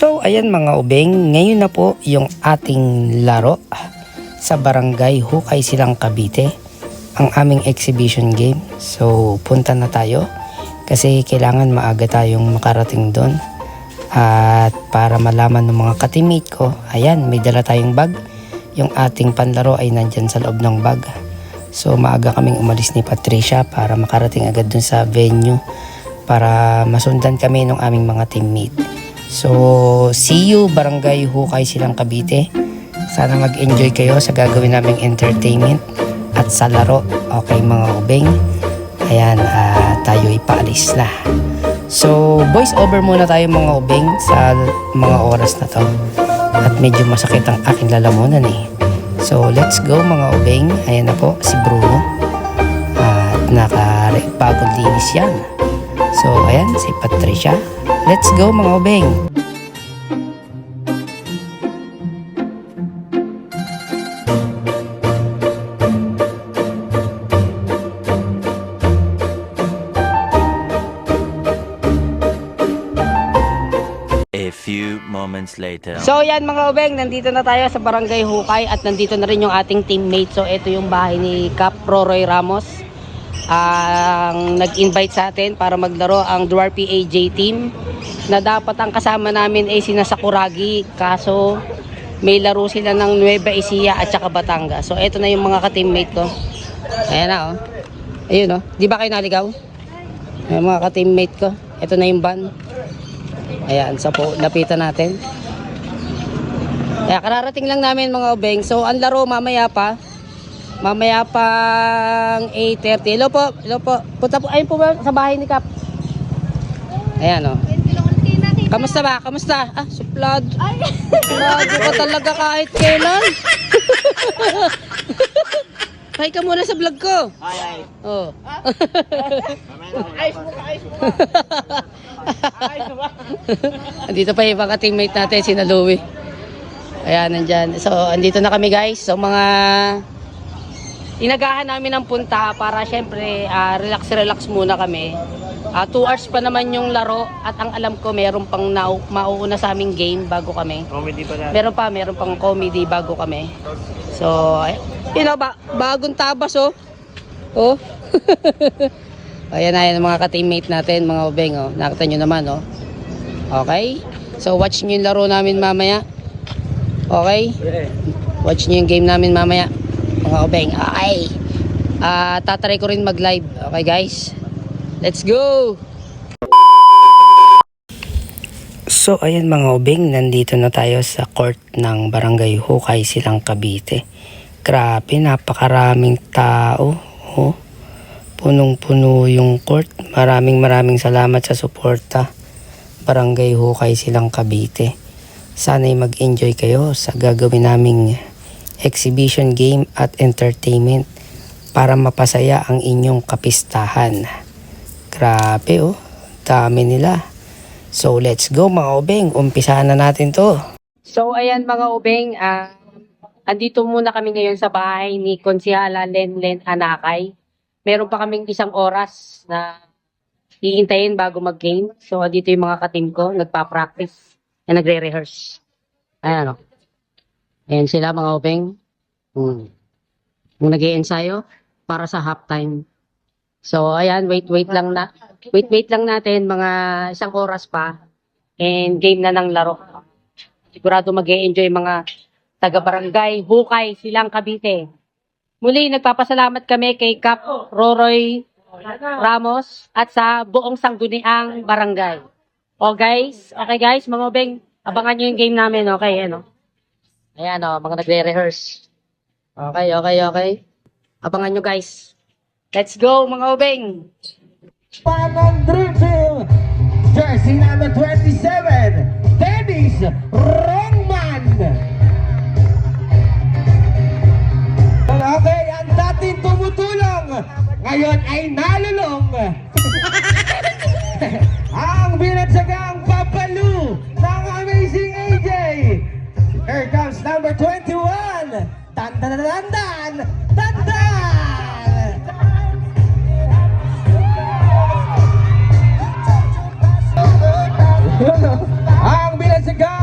So ayan mga ubeng, ngayon na po yung ating laro sa Barangay Hukay Silang Cavite, ang aming exhibition game. So punta na tayo kasi kailangan maaga tayong makarating doon. At para malaman ng mga ka-teammate ko, ayan, may dala tayong bag. Yung ating panlaro ay nandyan sa loob ng bag. So maaga kaming umalis ni Patricia para makarating agad dun sa venue para masundan kami ng aming mga teammate. So see you Barangay Hukay Silang Cavite. Sana mag-enjoy kayo sa gagawin naming entertainment at sa laro. Okay mga ubeng, ayan, tayo ipaalis na. So voice over muna tayo mga ubeng sa mga oras na to. At medyo masakit ang aking lalamunan eh. So let's go mga ubeng. Ayan na po si Bruno. At nakapagod linis yan. So ayan si Patricia. Let's go mga ubeng. A few moments later. So yan mga ubeng, nandito na tayo sa Barangay Hukay at nandito na rin yung ating teammate. So ito yung bahay ni Cap Roy Ramos. Ang nag-invite sa atin para maglaro ang Duarte AJ team, na dapat ang kasama namin ay sina Sakuragi, kaso may laro sila ng Nueva Ecija at saka Batangas. So ito na yung mga ka-teammate ko. Ayan na oh. Ayun oh. Di ba kayo naligaw? Ayan, mga ka-teammate ko. Ito na yung van. Ayan, so po, lapitan natin. Kaya kararating lang namin mga ubeng. So ang laro mamaya pa. Mamaya pang 8:30. Hello po, hello po. Punta po, ayun po ba sa bahay ni Cap? Ayan o. Kamusta ba? Kamusta? Ah, suplado. Suplado ka talaga kahit kailan. Hi ka muna sa vlog ko. Ay. Oh. Ayos mo ka. Ayos mo. Andito pa yung mga teammate natin, si Louie. Ayan, nandyan. So, andito na kami guys. So, mga inagahan namin ng punta para syempre relax muna kami. 2 hours pa naman yung laro at ang alam ko meron pang mauuna sa aming game bago kami. Comedy pa na. Meron pang comedy bago kami. So, you know, bagong tabas oh. Oh. Ayan na yan mga ka-teammate natin, mga ubeng oh. Nakita nyo naman oh. Okay? So, watch nyo yung laro namin mamaya. Okay? Watch nyo yung game namin mamaya. Mga ubeng. Okay. Tatry ko rin mag-live. Okay guys? Let's go! So ayan mga ubeng, nandito na tayo sa court ng Barangay Hukay Silang Cavite. Grabe, napakaraming tao. Oh. Punong-puno yung court. Maraming salamat sa suporta. Barangay Hukay Silang Cavite. Sana'y mag-enjoy kayo sa gagawin naming exhibition game at entertainment para mapasaya ang inyong kapistahan. Grabe oh, dami nila. So let's go mga ubeng, umpisahan na natin to. So ayan mga ubeng, andito muna kami ngayon sa bahay ni Konsihala Lenlen Anakay. Meron pa kaming 1 oras na hihintayin bago mag-game. So andito yung mga ka-team ko, nagpa-practice na nagre-rehearse. Ayan o. Ayan sila mga ubeng. Nag-i-ensayo para sa halftime. So ayan, wait lang natin mga 1 oras pa and game na ng laro. Sigurado mag-e-enjoy mga taga-barangay Hukay Silang Cavite. Muli nagpapasalamat kami kay Cap Roy Ramos at sa buong sangguniang barangay. Okay guys, mga ubeng, abangan nyo yung game namin, okay? Ano? Ayan o, mga nagre-rehearse. Okay. Abangan nyo guys. Let's go mga ubeng! Panang dribble, jersey number 27, Dennis Rongman. Okay, ang dating tumutulong, ngayon ay nalulong. Ang binatsagang papalu ng Amazing AJ. Here comes number 21, Tandan. Ang binatsagang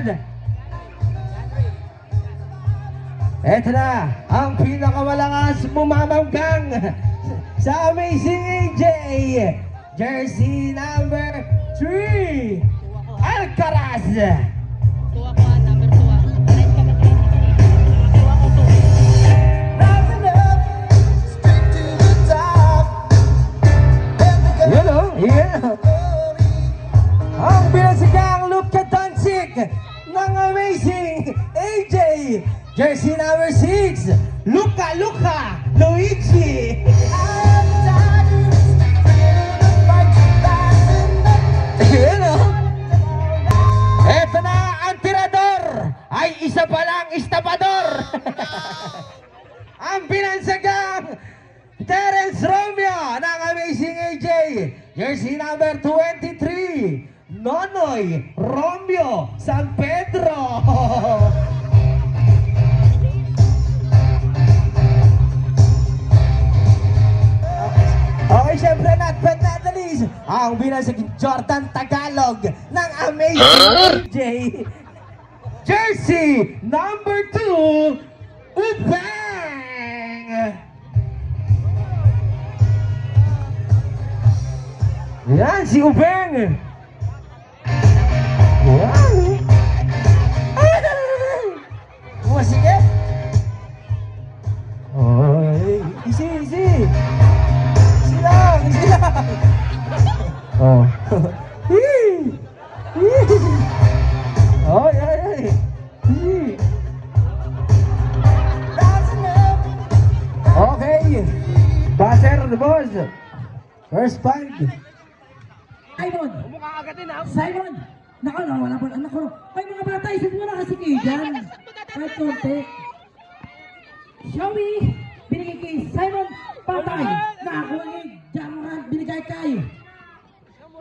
yan. Eto na, ang pinakamalakas bumabanggang sa Amazing AJ. Jersey number 3, Alcaraz. Tuwa ko, number 2. Right ka ba, tuwa ko to. Yan o, yan o. Ang binasigang Luka Doncic ng Amazing AJ. Jersey number 6, Luka Luigi. Yan o. Eto na ang tirador. Ay isa palang estapador. Ang binansagang Terence Romeo ng Amazing AJ. Jersey number 23, Nonoy Romeo San Pedro. Okay, syempre not but not the least, ang binasaging Jordan Tagalog ng Amazing AJ. Jersey number 2, Ubang. Yan, si Ubeng. Wow. Sige. Oy, easy. Easy lang. Oh. Oh, ay. Okay. Baser the boss. First five. Simon! Mukha agatin ha. Simon! Nako, nawala po ang anak ko. Ay, mga bata, isip mo na kasi kayo dyan. Kahit konti. Showy! Binigay kay Simon Patay. Nakakuha ni Jamoran. Binigay kay.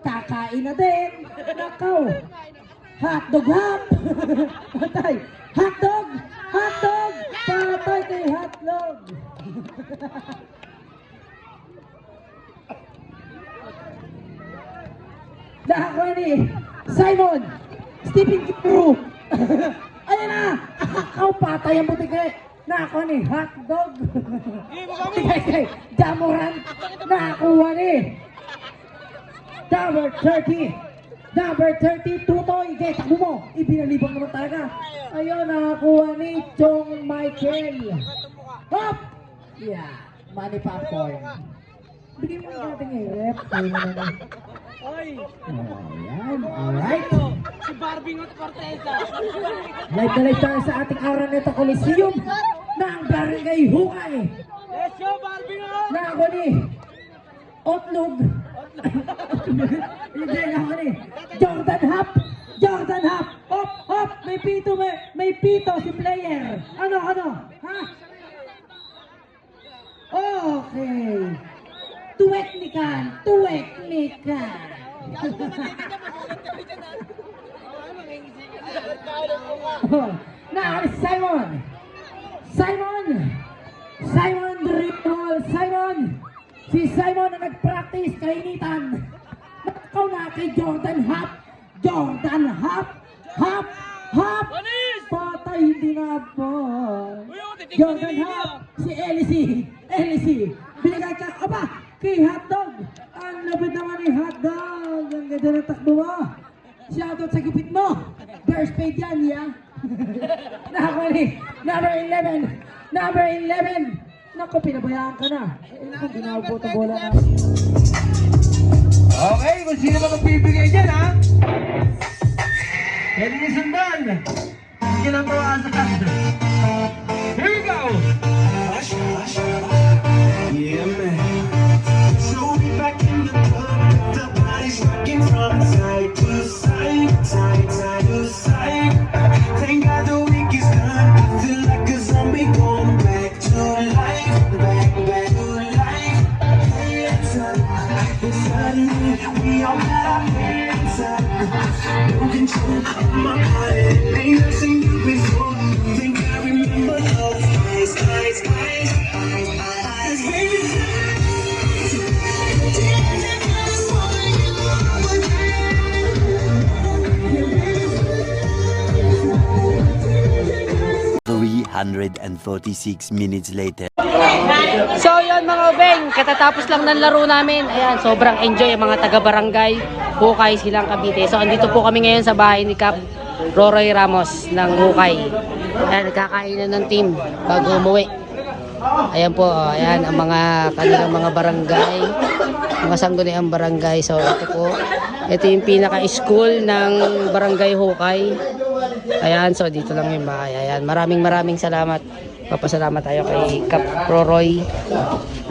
Kakain na din. Nakaw. Hotdog hop. Patay. Hotdog! Hotdog! Patay kay hotdog. Nakakuha ni Simon Stephen Kiro. Ayan na! Akaw patay ang butik. Nakakuha ni hotdog. Bigay kay Jamoran. Nakakuha ni number 30. Number 30, Tutoy. Kaya takbo mo. Ibinalibang naman talaga. Ayun, nakakuha ni Chong Michael. Hop! Yeah. Money popcorn. Bigyan mo yung ating rep. Ayun na naman. Ayan, alright. Si Barbie ng Corteza. Live na live tayo sa ating Araneta Coliseum ng Barangay Hukay. Let's go, Barbie nga! Na ako ni Otlog. Hindi na ako ni Jordan Hop. Jordan Hop. Hop, hop. May pito si player. Ano? Ha? Okay. Tuweknikan. Now, Simon Dribble. Si Simon na nag-practice kainitan. Nakaw na kay Jordan Hop. Patay, hindi na po. Jordan Hop. Si Elise. Binigay ka. Aba, kay hotdog. Ang labid naman ni hotdog. Ang ganda ng takbo mo. Shoutout sa gupit mo. Bear spade yan, yeah. Nakakuha ni number 11. Naku, pinabayaan ka na. Kung ginawabot ang bola na. Okay, kung sino ba magbibigay dyan, ha? Pwede mo sundan. Sige lang tawa sa kasta. Here we go! Yeah, man. So we back in the club, the body's rocking from side to side. Thank God the week is done. I feel like a zombie going back to life, back to life. Suddenly we all got our hands up. No control of my body. Ain't never seen you before. Think I remember those eyes. Baby, 146 minutes later. So yun mga ubeng, katatapos lang ng laro namin. Ayan, sobrang enjoy ang mga taga-barangay Hukay Silang Cavite. So andito po kami ngayon sa bahay ni Cap Roy Ramos ng Hukay. Ayan, nagkakainan ng team bago umuwi. Ayan po, ayan ang mga kanilang mga barangay, mga sangguniang barangay. So ito po, ito yung pinaka-school ng barangay Hukay. Ayan, so dito lang yung bahay. Ayan, maraming salamat. Papasalamat tayo kay Cap Roy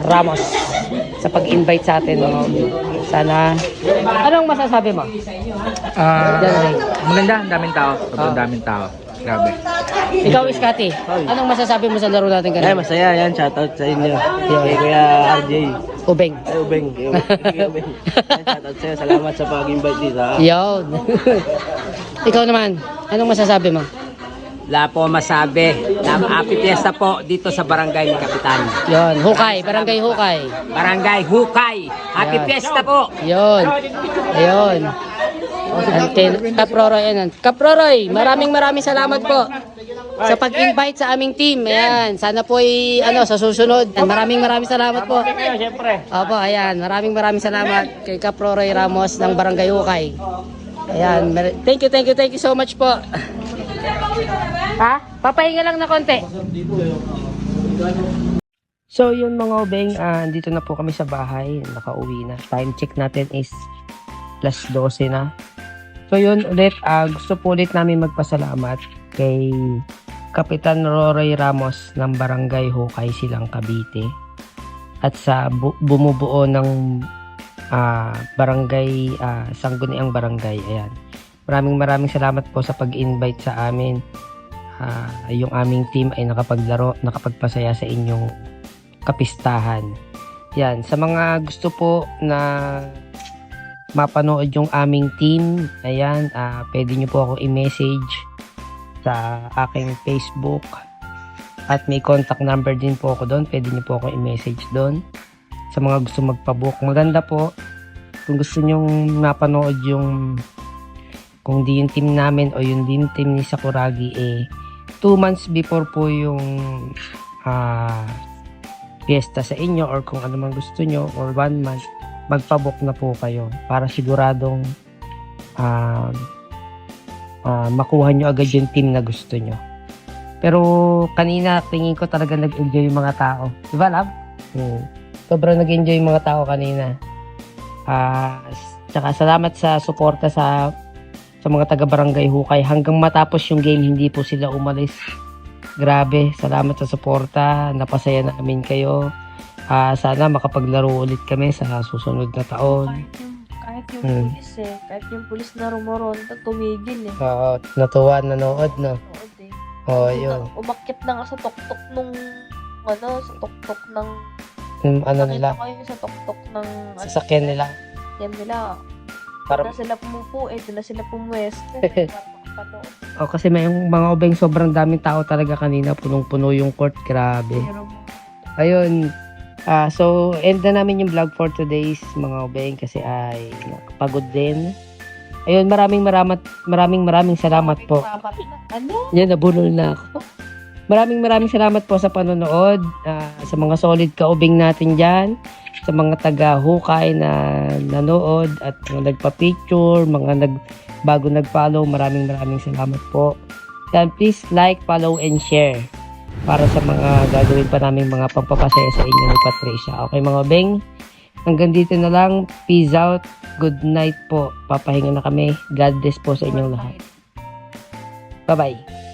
Ramos sa pag-invite sa atin. No? Sana, anong masasabi mo? Diyan, Ray. Maganda, ang daming tao. Sobrang daming tao. Grabe. Ikaw, Iskati, anong masasabi mo sa laro natin Ay, kanina? masaya yan. Shoutout sa inyo. Kay Kuya RJ. Ubeng. Ay, Ubeng. Ubeng. Shoutout sa'yo. Salamat sa pag-invite dito. Yun. Ikaw naman, anong masasabi mo? Wala po masabi. Happy Fiesta po dito sa Barangay ni Kapitan. Yun, Hukay, Barangay Hukay. Barangay Hukay. Happy Yan. Fiesta po. Yun. Ayun. Kaproroy, Kaproroy, maraming salamat po sa pag-invite sa aming team. Ayan, sana po sa susunod. Maraming salamat po. Opo, ayan, maraming salamat kay Kaproroy Ramos ng Barangay Hukay. Ayan, thank you so much po. Ha? Papahinga lang na konti. So yun mga obeng, dito na po kami sa bahay, nakauwi na. Time check natin is +12 na. So yun ulit, gusto po ulit namin magpasalamat kay Kapitan Roy Ramos ng Barangay Hukay Silang Cavite at sa bumubuo ng barangay, sangguniang barangay. Ayan. Maraming salamat po sa pag-invite sa amin. Yung aming team ay nakapaglaro, nakapagpasaya sa inyong kapistahan. Yan, sa mga gusto po na mapanood yung aming team, ayan, pwede nyo po ako i-message sa aking Facebook at may contact number din po ako doon, pwede nyo po ako i-message doon sa mga gusto magpabook. Maganda po kung gusto nyo mapanood yung kung di yung team namin o yung din team ni Sakuragi 2 months before po yung fiesta sa inyo or kung ano man gusto nyo or 1 month, magpabook na po kayo para siguradong makuha nyo agad yung team na gusto nyo. Pero kanina tingin ko talaga nag-enjoy yung mga tao. Diba, Lab? Sobrang nag-enjoy yung mga tao kanina. Tsaka salamat sa suporta sa mga taga-barangay Hukay. Hanggang matapos yung game, hindi po sila umalis. Grabe, salamat sa suporta. Napasaya namin kayo. Sana makapaglaro ulit kami sa susunod na taon. Kahit yung pulis kahit yung pulis na rumoronda, tumigil Oo, natuwa, nanood, no? Oo, yun. Umakyat na nga sa tuktok nung, sa tuktok ng, Nila, ko yung sa tuktok ng, sasakyan nila. yan nila. Para, Doon na sila pumupo, doon na sila pumwesto. Para makapanood. kasi may yung mga obeng sobrang daming tao talaga kanina. Punong-puno yung court. Grabe. Ayun. So, end na namin yung vlog for today's mga obeng kasi ay nakapagod din. Ayun, maraming salamat po. Ano? Yan, nabulol na ako. Maraming salamat po sa panonood. Sa mga solid kaubing natin dyan. Sa mga taga-Hukay na nanood at mga nagpa-picture, mga bago nag-follow, maraming salamat po. Then please like, follow, and share para sa mga gagawin pa namin mga pampapasaya sa inyo ni Patricia. Okay mga beng, hanggang dito na lang. Peace out. Good night po. Papahinga na kami. God bless po sa inyong lahat. Bye-bye.